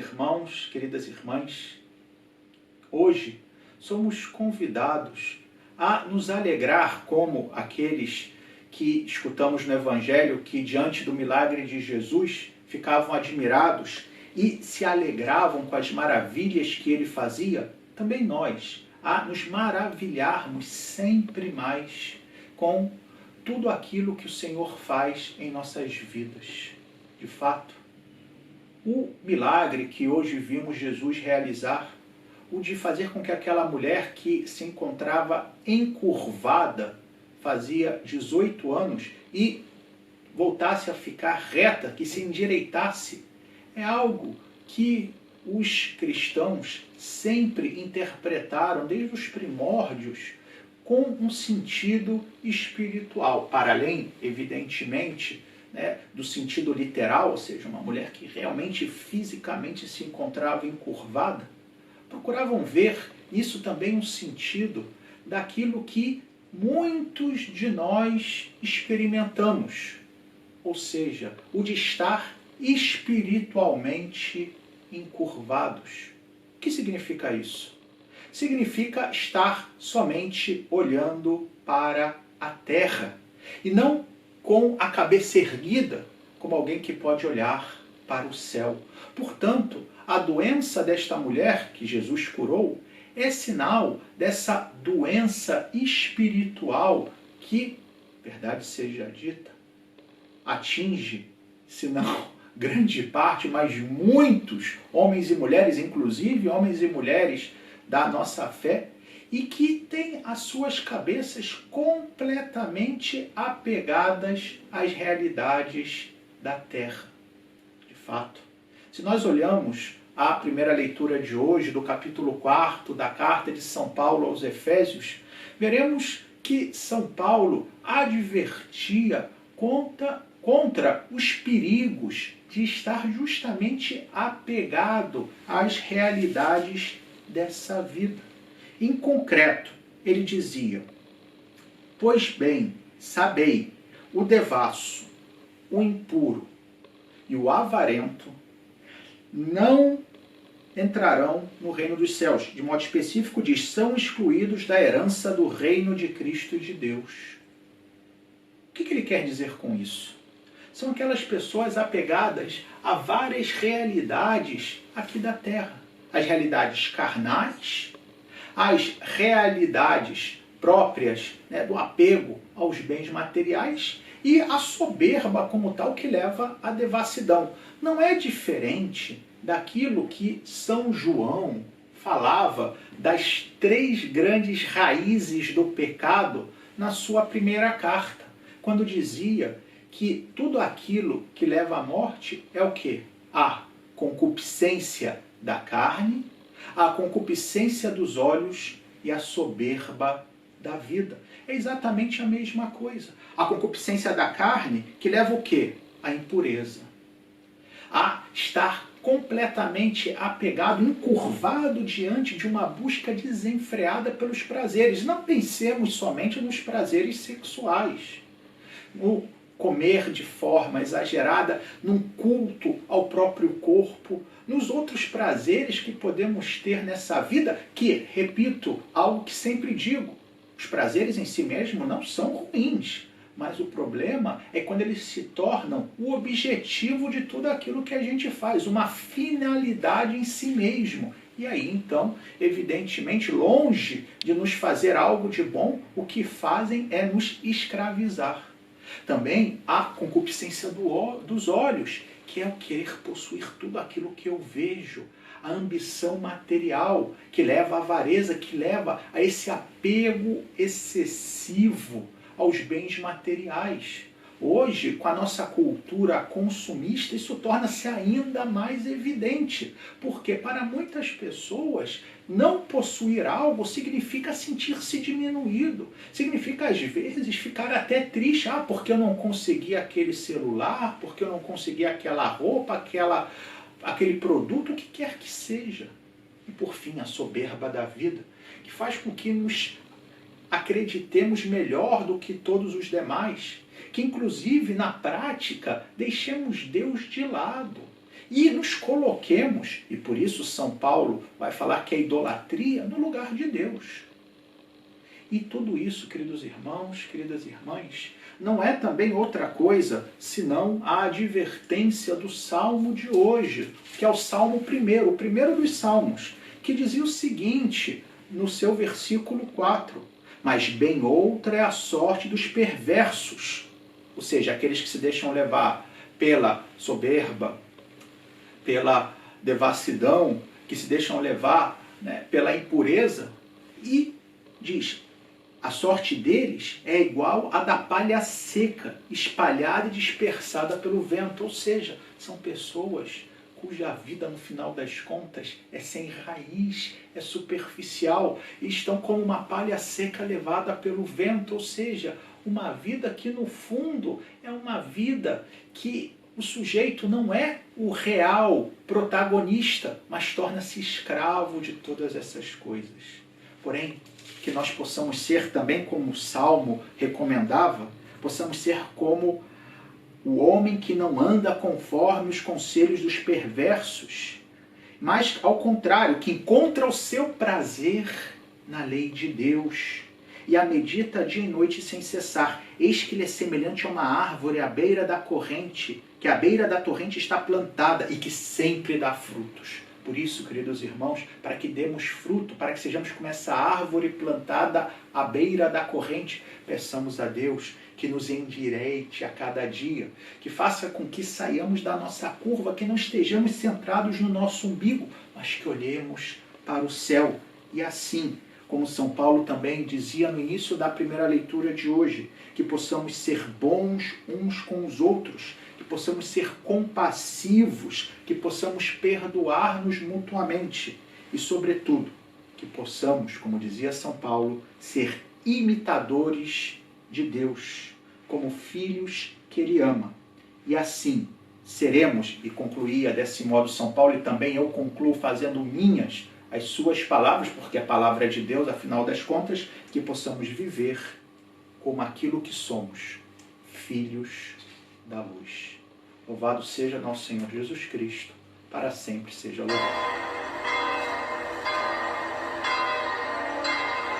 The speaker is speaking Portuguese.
irmãos, queridas irmãs, hoje somos convidados a nos alegrar como aqueles que escutamos no Evangelho que diante do milagre de Jesus ficavam admirados e se alegravam com as maravilhas que ele fazia, também nós, a nos maravilharmos sempre mais com tudo aquilo que o Senhor faz em nossas vidas. De fato, o milagre que hoje vimos Jesus realizar, o de fazer com que aquela mulher que se encontrava encurvada, fazia 18 anos, e voltasse a ficar reta, que se endireitasse, é algo que os cristãos sempre interpretaram, desde os primórdios, com um sentido espiritual, para além, evidentemente, do sentido literal, ou seja, uma mulher que realmente fisicamente se encontrava encurvada. Procuravam ver isso também um sentido daquilo que muitos de nós experimentamos, ou seja, o de estar espiritualmente encurvados. O que significa isso? Significa estar somente olhando para a terra e não com a cabeça erguida, como alguém que pode olhar para o céu. Portanto, a doença desta mulher que Jesus curou é sinal dessa doença espiritual que, verdade seja dita, atinge, se não grande parte, mas muitos homens e mulheres, inclusive homens e mulheres da nossa fé, e que têm as suas cabeças completamente apegadas às realidades da terra. De fato, se nós olhamos a primeira leitura de hoje, do capítulo 4 da carta de São Paulo aos Efésios, veremos que São Paulo advertia contra os perigos de estar justamente apegado às realidades dessa vida. Em concreto, ele dizia: pois bem, sabei, o devasso, o impuro e o avarento não entrarão no reino dos céus. De modo específico, diz, são excluídos da herança do reino de Cristo e de Deus. O que ele quer dizer com isso? São aquelas pessoas apegadas a várias realidades aqui da terra. As realidades carnais, as realidades próprias do apego aos bens materiais e a soberba como tal que leva à devassidão. Não é diferente daquilo que São João falava das 3 grandes raízes do pecado na sua primeira carta, quando dizia que tudo aquilo que leva à morte é o quê? A concupiscência da carne, a concupiscência dos olhos e a soberba da vida. É exatamente a mesma coisa. A concupiscência da carne que leva o quê? A impureza. A estar completamente apegado, encurvado diante de uma busca desenfreada pelos prazeres. Não pensemos somente nos prazeres sexuais, no comer de forma exagerada, num culto ao próprio corpo, nos outros prazeres que podemos ter nessa vida, que, repito, algo que sempre digo, os prazeres em si mesmos não são ruins, mas o problema é quando eles se tornam o objetivo de tudo aquilo que a gente faz, uma finalidade em si mesmo. E aí, então, evidentemente, longe de nos fazer algo de bom, o que fazem é nos escravizar. Também a concupiscência dos olhos, que é o querer possuir tudo aquilo que eu vejo. A ambição material, que leva à avareza, que leva a esse apego excessivo aos bens materiais. Hoje, com a nossa cultura consumista, isso torna-se ainda mais evidente, porque para muitas pessoas não possuir algo significa sentir-se diminuído, significa às vezes ficar até triste, porque eu não consegui aquele celular, porque eu não consegui aquela roupa, aquele produto, o que quer que seja. E por fim, a soberba da vida, que faz com que nos acreditemos melhor do que todos os demais, que inclusive na prática deixemos Deus de lado e nos coloquemos, e por isso São Paulo vai falar que é idolatria, no lugar de Deus. E tudo isso, queridos irmãos, queridas irmãs, não é também outra coisa senão a advertência do Salmo de hoje, que é o Salmo o primeiro dos Salmos, que dizia o seguinte no seu versículo 4: mas bem outra é a sorte dos perversos, ou seja, aqueles que se deixam levar pela soberba, pela devassidão, que se deixam levar, né, pela impureza, e diz: a sorte deles é igual à da palha seca, espalhada e dispersada pelo vento. Ou seja, são pessoas cuja vida, no final das contas, é sem raiz, é superficial, e estão como uma palha seca levada pelo vento. Ou seja, uma vida que, no fundo, é uma vida que o sujeito não é o real protagonista, mas torna-se escravo de todas essas coisas. Porém, que nós possamos ser também, como o Salmo recomendava, possamos ser como o homem que não anda conforme os conselhos dos perversos, mas, ao contrário, que encontra o seu prazer na lei de Deus e a medita dia e noite sem cessar. Eis que ele é semelhante a uma árvore à beira da corrente, que à beira da torrente está plantada e que sempre dá frutos. Por isso, queridos irmãos, para que demos fruto, para que sejamos como essa árvore plantada à beira da corrente, peçamos a Deus que nos endireite a cada dia, que faça com que saiamos da nossa curva, que não estejamos centrados no nosso umbigo, mas que olhemos para o céu. E assim, como São Paulo também dizia no início da primeira leitura de hoje, que possamos ser bons uns com os outros, que possamos ser compassivos, que possamos perdoar-nos mutuamente e, sobretudo, que possamos, como dizia São Paulo, ser imitadores de Deus, como filhos que Ele ama. E assim seremos, e concluía desse modo São Paulo, e também eu concluo fazendo minhas as suas palavras, porque a palavra é de Deus, afinal das contas, que possamos viver como aquilo que somos, filhos da luz. Louvado seja nosso Senhor Jesus Cristo, para sempre seja louvado.